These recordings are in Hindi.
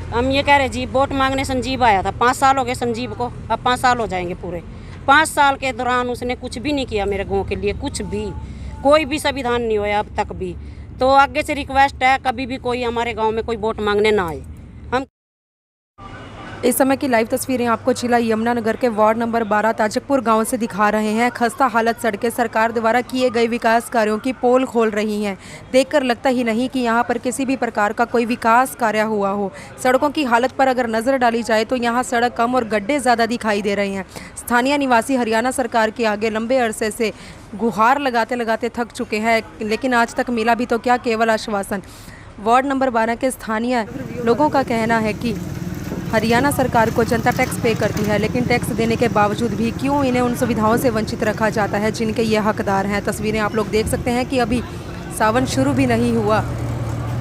हम ये कह रहे जी, वोट मांगने संजीव आया था, 5 साल हो गए संजीव को, अब 5 साल हो जाएंगे पूरे। 5 साल के दौरान उसने कुछ भी नहीं किया मेरे गांव के लिए, कुछ भी, कोई भी संविधान नहीं होया अब तक भी। तो आगे से रिक्वेस्ट है, कभी भी कोई हमारे गांव में कोई वोट मांगने ना आए। हम इस समय की लाइव तस्वीरें आपको जिला यमुनानगर के वार्ड नंबर 12 ताजकपुर गांव से दिखा रहे हैं। खस्ता हालत सड़कें सरकार द्वारा किए गए विकास कार्यों की पोल खोल रही हैं। देखकर लगता ही नहीं कि यहां पर किसी भी प्रकार का कोई विकास कार्य हुआ हो। सड़कों की हालत पर अगर नज़र डाली जाए तो यहां सड़क कम और गड्ढे ज़्यादा दिखाई दे रहे हैं। स्थानीय निवासी हरियाणा सरकार के आगे लंबे अरसे से गुहार लगाते लगाते थक चुके हैं, लेकिन आज तक मिला भी तो क्या, केवल आश्वासन। वार्ड नंबर 12 के स्थानीय लोगों का कहना है कि हरियाणा सरकार को जनता टैक्स पे करती है, लेकिन टैक्स देने के बावजूद भी क्यों इन्हें उन सुविधाओं से वंचित रखा जाता है जिनके ये हकदार हैं। तस्वीरें आप लोग देख सकते हैं कि अभी सावन शुरू भी नहीं हुआ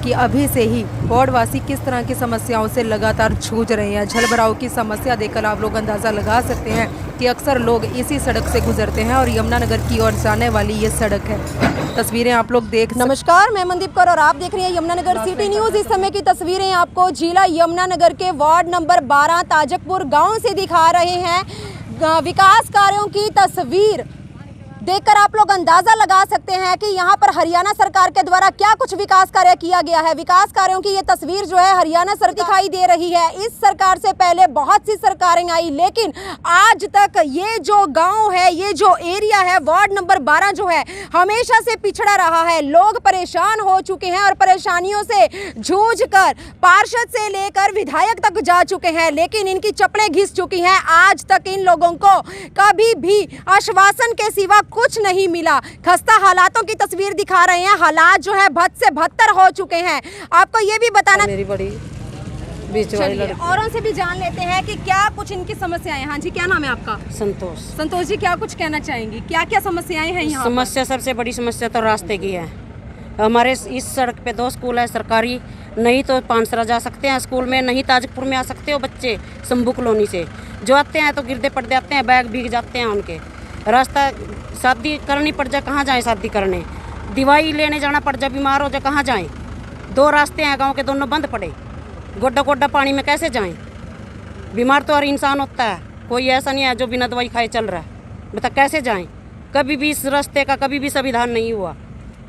कि अभी से ही वार्डवासी किस तरह की समस्याओं से लगातार जूझ रहे हैं। जलभराव की समस्या देखकर आप लोग अंदाज़ा लगा सकते हैं कि अक्सर लोग इसी सड़क से गुजरते हैं और यमुनानगर की ओर जाने वाली ये सड़क है। तस्वीरें आप लोग देख। नमस्कार, मैं मनदीप कौर और आप देख रहे हैं यमुनानगर सिटी न्यूज़। इस समय की तस्वीरें आपको जिला यमुनानगर के वार्ड नंबर 12 ताजकपुर गांव से दिखा रहे हैं। विकास कार्यों की तस्वीर देखकर आप लोग अंदाजा लगा सकते हैं कि यहाँ पर हरियाणा सरकार के द्वारा क्या कुछ विकास कार्य किया गया है। विकास कार्यों की ये तस्वीर जो है हरियाणा सरकार दिखाई दे रही है। इस सरकार से पहले बहुत सी सरकारें आई, लेकिन आज तक ये जो गांव है, ये जो एरिया है, वार्ड नंबर 12 जो है, हमेशा से पिछड़ा रहा है। लोग परेशान हो चुके हैं और परेशानियों से जूझकर पार्षद से लेकर विधायक तक जा चुके हैं, लेकिन इनकी चप्पलें घिस चुकी हैं। आज तक इन लोगों को कभी भी आश्वासन के सिवा कुछ नहीं मिला। खस्ता हालातों की तस्वीर दिखा रहे हैं। हालात जो है बद से बदतर हो चुके हैं। आपको ये भी बताना, मेरी बड़ी बीच वाली लड़की, औरों से भी जान लेते हैं कि क्या कुछ इनकी समस्याएं। हाँ जी, क्या नाम है आपका? संतोष। संतोष जी, क्या कुछ कहना चाहेंगी? क्या क्या समस्याएं हैं यहाँ? समस्या, सबसे बड़ी समस्या तो रास्ते की है। हमारे इस सड़क पे 2 स्कूल है सरकारी, नहीं तो पानसरा जा सकते हैं स्कूल में, नहीं ताजकपुर में आ सकते हो बच्चे शंभू कॉलोनी से। जो आते हैं तो गिरते पड़ जाते हैं, बैग भीग जाते हैं उनके। रास्ता, शादी करनी पड़ जाए कहाँ जाएं, शादी करने, दवाई लेने जाना पड़ जाए, बीमार हो जाए कहाँ जाएं। 2 रास्ते हैं गांव के, दोनों बंद पड़े। गोड्डा गोड्डा पानी में कैसे जाएं? बीमार तो हर इंसान होता है, कोई ऐसा नहीं है जो बिना दवाई खाए चल रहा है। बता कैसे जाएं? कभी भी इस रास्ते का कभी भी संविधान नहीं हुआ,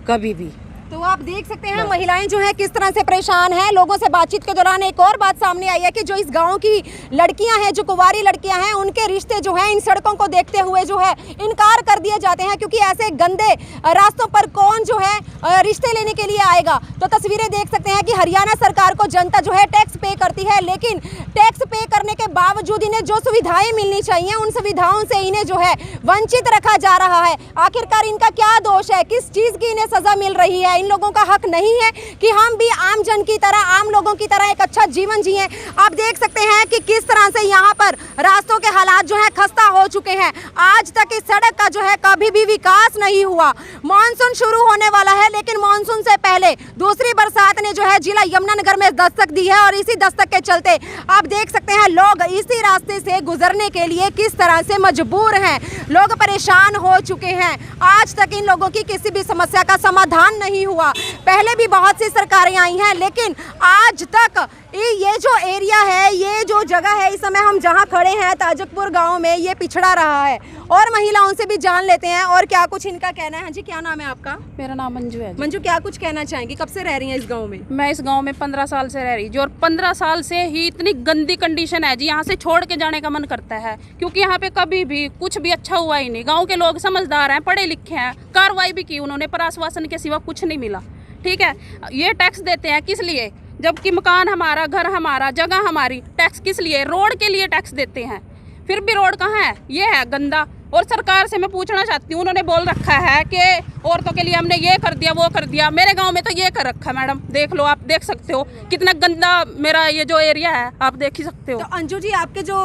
कभी भी। तो आप देख सकते हैं महिलाएं जो है किस तरह से परेशान हैं। लोगों से बातचीत के दौरान एक और बात सामने आई है कि जो इस गांव की लड़कियां हैं, जो कुंवारी लड़कियां हैं, उनके रिश्ते जो हैं इन सड़कों को देखते हुए जो है इनकार कर दिए जाते हैं, क्योंकि ऐसे गंदे रास्तों पर कौन जो है रिश्ते लेने के लिए आएगा। तो तस्वीरें देख सकते हैं कि हरियाणा सरकार को जनता जो है टैक्स पे करती है, लेकिन टैक्स पे करने के बावजूद इन्हें जो सुविधाएं मिलनी चाहिए उन सुविधाओं से इन्हें जो है वंचित रखा जा रहा है। आखिरकार इनका क्या दोष है, किस चीज़ की इन्हें सजा मिल रही है? इन लोगों का हक नहीं है कि हम भी आम जन की तरह, आम लोगों की तरह एक अच्छा जीवन जिएं? आप देख सकते हैं कि किस तरह से यहाँ पर रास्तों के हालात जो है खस्ता हो चुके हैं। आज तक इस सड़क का जो है कभी भी विकास नहीं हुआ। मानसून शुरू होने वाला है, लेकिन मानसून से पहले दूसरी बरसात ने जो है जिला यमुनानगर में दस्तक दी है और इसी दस्तक के चलते आप देख सकते हैं लोग इसी रास्ते से गुजरने के लिए किस तरह से मजबूर हैं। लोग परेशान हो चुके हैं। आज तक इन लोगों की किसी भी समस्या का समाधान नहीं हुआ। पहले भी बहुत सी सरकारें आई हैं, लेकिन आज तक ये जो एरिया है, ये जो जगह है, इस समय हम जहां खड़े हैं ताजकपुर गांव में, ये पिछड़ा रहा है। और महिलाओं से भी जान लेते हैं और क्या कुछ इनका कहना है। हाँ जी, क्या नाम है आपका? मेरा नाम मंजू है। मंजू, क्या कुछ कहना चाहेंगी? कब से रह रही हैं इस गांव में? मैं इस गांव में 15 साल से रह रही हूँ और 15 साल से ही इतनी गंदी कंडीशन है जी, यहाँ से छोड़ के जाने का मन करता है, क्योंकि यहाँ पे कभी भी कुछ भी अच्छा हुआ ही नहीं। गाँव के लोग समझदार हैं, पढ़े लिखे हैं, कार्रवाई भी की उन्होंने, पर आश्वासन के सिवा कुछ नहीं मिला। ठीक है, ये टैक्स देते हैं किस लिए? जबकि मकान हमारा, घर हमारा, जगह हमारी, टैक्स किस लिए? रोड के लिए टैक्स देते हैं। फिर भी रोड कहाँ है? ये है गंदा। और सरकार से मैं पूछना चाहती हूँ, उन्होंने बोल रखा है कि औरतों के लिए हमने ये कर दिया, वो कर दिया। मेरे गांव में तो ये कर रखा है मैडम, देख लो, आप देख सकते हो कितना गंदा मेरा ये जो एरिया है, आप देख ही सकते हो। तो अंजू जी, आपके जो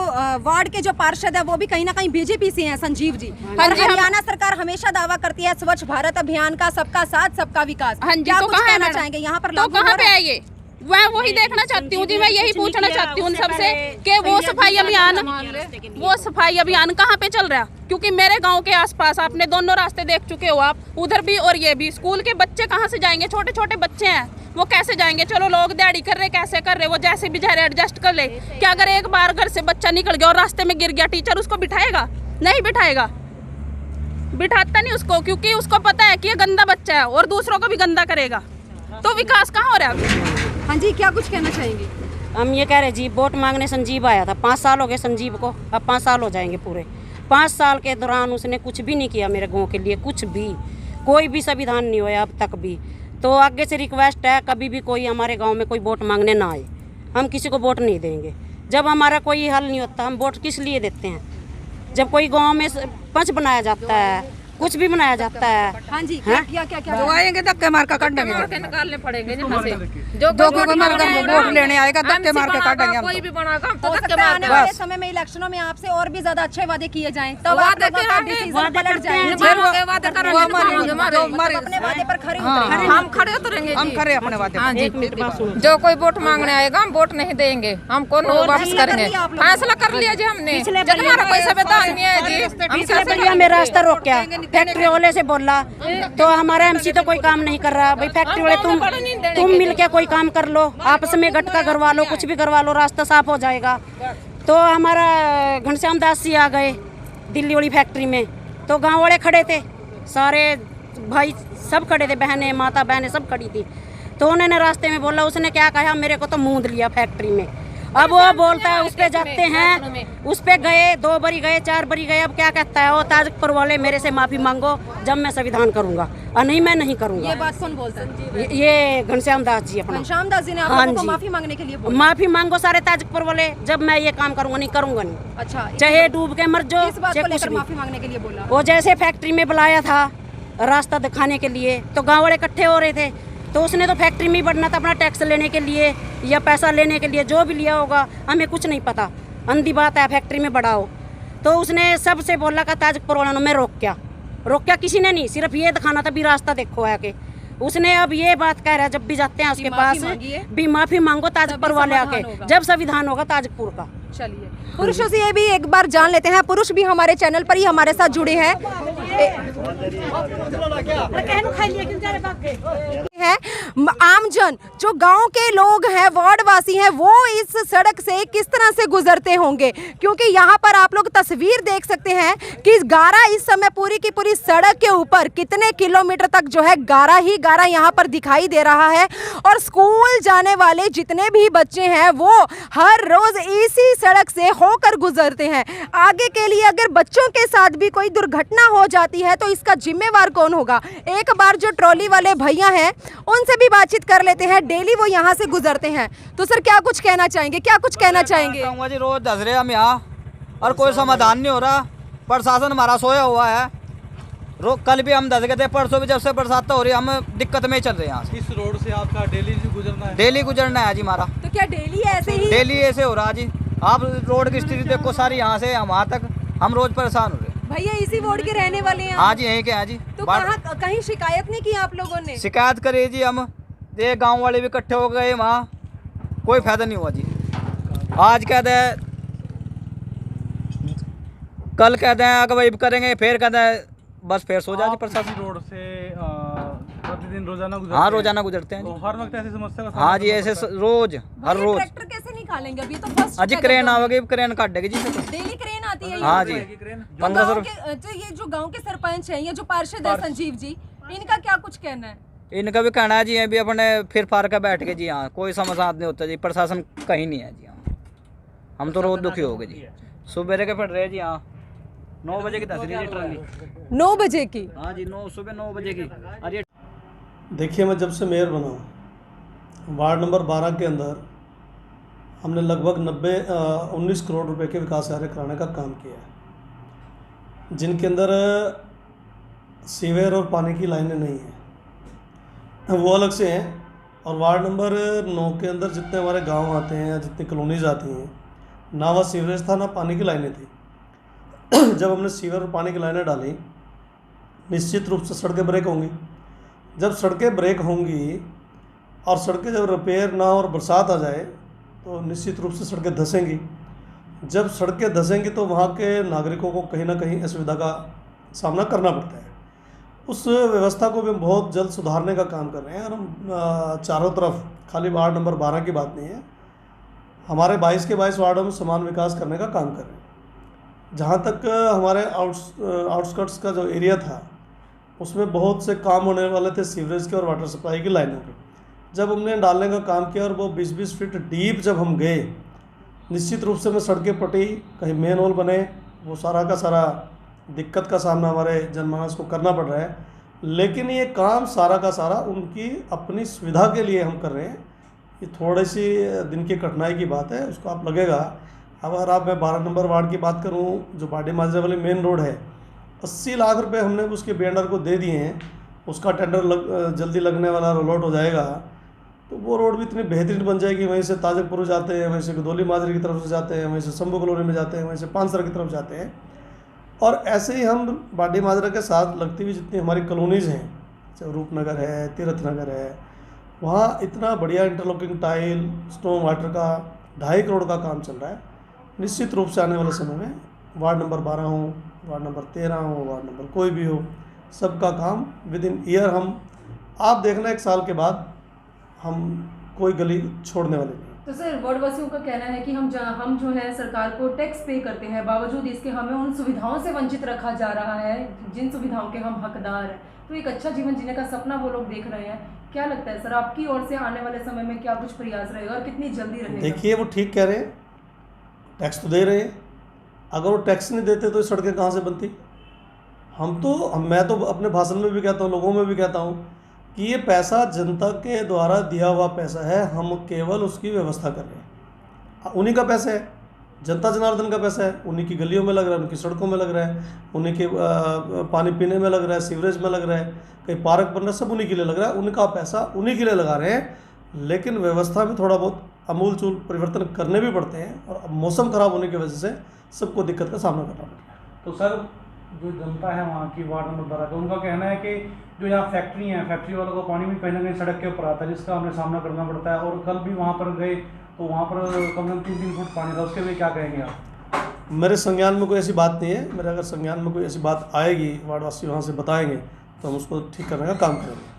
वार्ड के जो पार्षद है वो भी कहीं ना कहीं बीजेपी से हैं, संजीव जी। हाँ और जी, हरियाणा सरकार हमेशा दावा करती है स्वच्छ भारत अभियान का, सबका साथ सबका विकास। हाँ जी, क्या तो कुछ कहाँ है कहना मैडम? चाहेंगे यहाँ पर? तो कहाँ पे है ये? मैं वही देखना चाहती हूँ जी, मैं यही पूछना चाहती हूँ उन सबसे कि वो सफाई अभियान कहाँ पे चल रहा है, क्योंकि मेरे गांव के आसपास आपने दोनों रास्ते देख चुके हो आप, उधर भी और ये भी। स्कूल के बच्चे कहाँ से जाएंगे, छोटे छोटे बच्चे हैं, वो कैसे जाएंगे? चलो लोग दिहाड़ी कर रहे, कैसे कर रहे, वो जैसे भी जा रहे एडजस्ट कर ले। क्या अगर एक बार घर से बच्चा निकल गया और रास्ते में गिर गया, टीचर उसको बिठाएगा? नहीं बिठाएगा, बिठाता नहीं उसको, क्योंकि उसको पता है कि ये गंदा बच्चा है और दूसरों को भी गंदा करेगा। तो विकास कहाँ हो रहा है? हाँ जी, क्या कुछ कहना चाहेंगे? हम ये कह रहे जी, वोट मांगने संजीव आया था, 5 साल हो गए संजीव को, अब 5 साल हो जाएंगे पूरे। 5 साल के दौरान उसने कुछ भी नहीं किया मेरे गांव के लिए, कुछ भी, कोई भी संविधान नहीं हुआ अब तक भी। तो आगे से रिक्वेस्ट है, कभी भी कोई हमारे गांव में कोई वोट मांगने ना आए, हम किसी को वोट नहीं देंगे। जब हमारा कोई हल नहीं होता, हम वोट किस लिए देते हैं? जब कोई गांव में पंच बनाया जाता है, कुछ भी बनाया जाता है। हाँ जी, क्या जो आएंगे धक्के मार के काटेंगे, निकालने पड़ेंगे यहाँ से। जो कोई वोट लेने आएगा धक्के मार के काटेंगे। कोई भी बनाएगा हम तो हो धक्के सकता है मार आने वाले समय में इलेक्शनों में आपसे और भी ज्यादा अच्छे वादे किए जाएं, तब आप लोगों का डिसीजन पलट जाएगा। अपने वादे पर खरे उतरेंगे। हम खड़े उतरेंगे, हम खड़े अपने वादे। हाँ जी, एक मिनट बात सुनो। जो कोई वोट मांगने आएगा हम वोट नहीं देंगे, हम कौन वापस करेंगे। फैसला कर लिया जी हमने, जब हमारा कोई संविधान नहीं है जी। पिछले बढ़िया में रास्ता रोक क्या, फैक्ट्री वाले से बोला तो हमारा एमसी तो कोई काम नहीं कर रहा। भाई फैक्ट्री वाले तुम मिल के कोई काम कर लो, आपस में गटका करवा लो, कुछ भी करवा लो, रास्ता साफ हो जाएगा। तो हमारा घनश्याम दास जी आ गए दिल्ली वाली फैक्ट्री में, तो गांव वाले खड़े थे, सारे भाई सब खड़े थे, बहनें माता बहनें सब खड़ी थी। तो उन्होंने रास्ते में बोला, उसने क्या कहा, मेरे को तो मूंद लिया फैक्ट्री में। अब वो बोलता है उस पे जाते हैं, उस पे गए, 2 बारी गए, 4 बारी गए। अब क्या कहता है वो ताजपुर वाले, मेरे से माफी मांगो जब मैं संविधान करूंगा, और नहीं मैं नहीं करूंगा। ये बात कौन बोलता है? ये घनश्याम दास जी अपना। घनश्याम दास जी ने आप हाँ लोगों को जी। माफी मांगने के लिए बोला? माफी मांगो सारे ताजपुर वाले, जब मैं ये काम करूंगा, नहीं करूंगा नहीं, अच्छा, चाहे डूब के मर जाओ, इस बात चाहे को कुछ लेकर भी। माफी मांगने के लिए बोला? वो जैसे फैक्ट्री में बुलाया था रास्ता दिखाने के लिए, तो गाँव वाले इकट्ठे हो रहे थे, तो उसने तो फैक्ट्री में ही बढ़ना था अपना टैक्स लेने के लिए या पैसा लेने के लिए, जो भी लिया होगा हमें कुछ नहीं पता, अंधी बात है, फैक्ट्री में बढ़ाओ। तो उसने सबसे बोला का ताजपुर वालों में रोक क्या किसी ने नहीं, सिर्फ ये दिखाना था भी रास्ता देखो आके। उसने अब ये बात कह रहा है, जब भी जाते हैं उसके पास भी माफी मांगो ताजपुर वाले आके, जब संविधान होगा ताजपुर का। चलिए, पुरुषों से ये भी एक बार जान लेते हैं, पुरुष भी हमारे चैनल पर ही हमारे साथ जुड़े हैं। है आमजन, जो गांव के लोग हैं, वार्ड वासी हैं, वो इस सड़क से किस तरह से गुजरते होंगे, क्योंकि यहाँ पर आप लोग तस्वीर देख सकते हैं कि गारा इस समय पूरी की पूरी सड़क के ऊपर कितने किलोमीटर तक जो है गारा ही गारा यहाँ पर दिखाई दे रहा है। और स्कूल जाने वाले जितने भी बच्चे हैं वो हर रोज इसी सड़क से होकर गुजरते हैं। आगे के लिए अगर बच्चों के साथ भी कोई दुर्घटना हो जाती है तो इसका जिम्मेवार कौन होगा? एक बार जो ट्रॉली वाले भैया हैं उनसे भी बातचीत कर लेते हैं, डेली वो यहाँ से गुजरते हैं। तो सर क्या कुछ कहना चाहेंगे, क्या कुछ कहना चाहेंगे? कहूँगा जी, रोज धस रहे हम यहाँ और कोई समाधान नहीं हो रहा, प्रशासन हमारा सोया हुआ है। कल भी हम धस गए थे, परसों भी जब से बरसात हो रही है, हम दिक्कत में ही चल रहे हैं। यहाँ से इस रोड से आपका डेली गुजरना है? डेली गुजरना है जी हमारा। तो क्या डेली ऐसे ही? डेली ऐसे हो रहा जी, आप रोड की स्थिति देखो सारी, यहाँ से वहाँ तक हम रोज परेशान हो रहे हैं। भैया इसी वार्ड के रहने वाले हैं? हाँ जी, यहीं के हैं जी। तो कहीं शिकायत नहीं की आप लोगों ने? शिकायत करे जी हम, ये गांव वाले भी इकट्ठे हो गए वहाँ, कोई फायदा नहीं हुआ जी। आज कह दे, कल कह दें अगवाई करेंगे, फिर कह दें बस फिर सो जाए प्रशासन। रोड से प्रतिदिन रोजाना गुजरते? हाँ, रोजाना गुजरते हैं। तो हर वक्त ऐसी समस्या का? हाँ जी, ऐसे रोज, हर रोज। ट्रैक्टर कैसे निकालेंगे? अभी तो फर्स्ट अजी क्रेन आवेगी, क्रेन काट देगी जी। डेली क्रेन आती है? हाँ जी, 1500 रुपये। तो ये जो गांव के सरपंच हैं, ये जो पार्षद है संजीव जी, इनका क्या कुछ कहना है? इनका भी कहना है जी, अभी अपने फिर फार का बैठ के जी, हाँ कोई समाधान नहीं होता जी, प्रशासन कहीं नहीं है जी। हाँ, हम तो रोज दुखी हो गए जी। सुबह के पड़ रहे जी, हाँ 9 बजे की 10 रही ट्रॉली। 9 बजे की? हाँ जी, सुबह 9 बजे की। अरे देखिए, मैं जब से मेयर बना हूँ, वार्ड नंबर 12 के अंदर हमने लगभग 19 करोड़ रुपए के विकास कार्य कराने का काम किया है, जिनके अंदर सीवर और पानी की लाइनें नहीं हैं, वो अलग से हैं। और वार्ड नंबर 9 के अंदर जितने हमारे गांव आते हैं या जितनी कॉलोनीज आती हैं, ना वह सीवरेज था ना पानी की लाइनें थी। जब हमने सीवर और पानी की लाइनें डाली, निश्चित रूप से सड़कें ब्रेक होंगी। जब सड़कें ब्रेक होंगी और सड़कें जब रिपेयर ना हो और बरसात आ जाए तो निश्चित रूप से सड़कें धंसेंगी। जब सड़कें धंसेंगी तो वहाँ के नागरिकों को कहीं ना कहीं असुविधा का सामना करना पड़ता है। उस व्यवस्था को भी हम बहुत जल्द सुधारने का काम कर रहे हैं और हम चारों तरफ, खाली वार्ड नंबर 12 की बात नहीं है, हमारे 22 के 22 वार्डों में समान विकास करने का काम कर रहे हैं। जहाँ तक हमारे आउटस्कर्ट्स का जो एरिया था उसमें बहुत से काम होने वाले थे सीवरेज के और वाटर सप्लाई की लाइनों के। जब हमने डालने का काम किया और वो 20-20 फीट डीप जब हम गए, निश्चित रूप से में सड़कें पटी, कहीं मेन होल बने, वो सारा का सारा दिक्कत का सामना हमारे जनमानस को करना पड़ रहा है। लेकिन ये काम सारा का सारा उनकी अपनी सुविधा के लिए हम कर रहे हैं। ये थोड़ी सी दिन की कठिनाई की बात है, उसको आप लगेगा। अगर आप मैं 12 नंबर वार्ड की बात करूं, जो बाडी माजरे वाली मेन रोड है, 80 लाख रुपए हमने उसके बेंडर को दे दिए हैं। उसका टेंडर जल्दी लगने वाला, रोल आउट हो जाएगा तो वो रोड भी इतनी बेहतरीन बन जाएगी। वहीं से ताजकपुर जाते हैं, वहीं से गदौली माजरे की तरफ से जाते हैं, वहीं से शंभू कॉलोनी में जाते हैं, वहीं से पानसर की तरफ जाते हैं। और ऐसे ही हम बाडी माजरा के साथ लगती हुई जितनी हमारी कॉलोनीज़ हैं, चाहे रूपनगर है, तीर्थ नगर है, वहाँ इतना बढ़िया इंटरलॉकिंग टाइल, स्टोन वाटर का 2.5 करोड़ का काम चल रहा है। निश्चित रूप से आने वाले समय में वार्ड नंबर 12 हो, वार्ड नंबर 13 हो, वार्ड नंबर कोई भी हो, सबका काम विद इन ईयर हम, आप देखना 1 साल के बाद हम कोई गली छोड़ने वाले नहीं। तो सर, वार्डवासियों का कहना है कि हम जो है सरकार को टैक्स पे करते हैं, बावजूद इसके हमें उन सुविधाओं से वंचित रखा जा रहा है जिन सुविधाओं के हम हकदार हैं। तो एक अच्छा जीवन जीने का सपना वो लोग देख रहे हैं। क्या लगता है सर, आपकी ओर से आने वाले समय में क्या कुछ प्रयास रहेगा और कितनी जल्दी रहेगा? देखिए, वो ठीक कह रहे हैं, टैक्स तो दे रहे हैं। अगर वो टैक्स नहीं देते तो सड़कें कहाँ से बनती? मैं तो अपने भाषण में भी कहता हूँ, लोगों में भी कहता हूँ कि ये पैसा जनता के द्वारा दिया हुआ पैसा है, हम केवल उसकी व्यवस्था कर रहे हैं। उन्हीं का पैसा है, जनता जनार्दन का पैसा है, उन्हीं की गलियों में लग रहा है, उनकी सड़कों में लग रहा है, उन्हीं के पानी पीने में लग रहा है, सीवरेज में लग रहा है, कहीं पार्क बन रहा है, सब उन्हीं के लिए लग रहा है। उनका पैसा उन्हीं के लिए लगा रहे हैं। लेकिन व्यवस्था में थोड़ा बहुत अमूल चूल परिवर्तन करने भी पड़ते हैं और अब मौसम ख़राब होने की वजह से सबको दिक्कत का सामना करना पड़ रहा है। तो सर, जो जनता है वहाँ की वार्ड नंबर 12 का, उनका कहना है कि जो यहाँ फैक्ट्री है, फैक्ट्री वालों का पानी भी कहीं ना कहीं सड़क के ऊपर आता है, जिसका हमें सामना करना पड़ता है। और कल भी वहाँ पर गए तो वहाँ पर कम से कम 3-3 फुट पानी था, उसके लिए क्या कहेंगे आप? मेरे संज्ञान में कोई ऐसी बात नहीं है। मेरे अगर संज्ञान में कोई ऐसी बात आएगी, वार्डवासी वहाँ से बताएंगे तो हम उसको ठीक करने का काम करेंगे।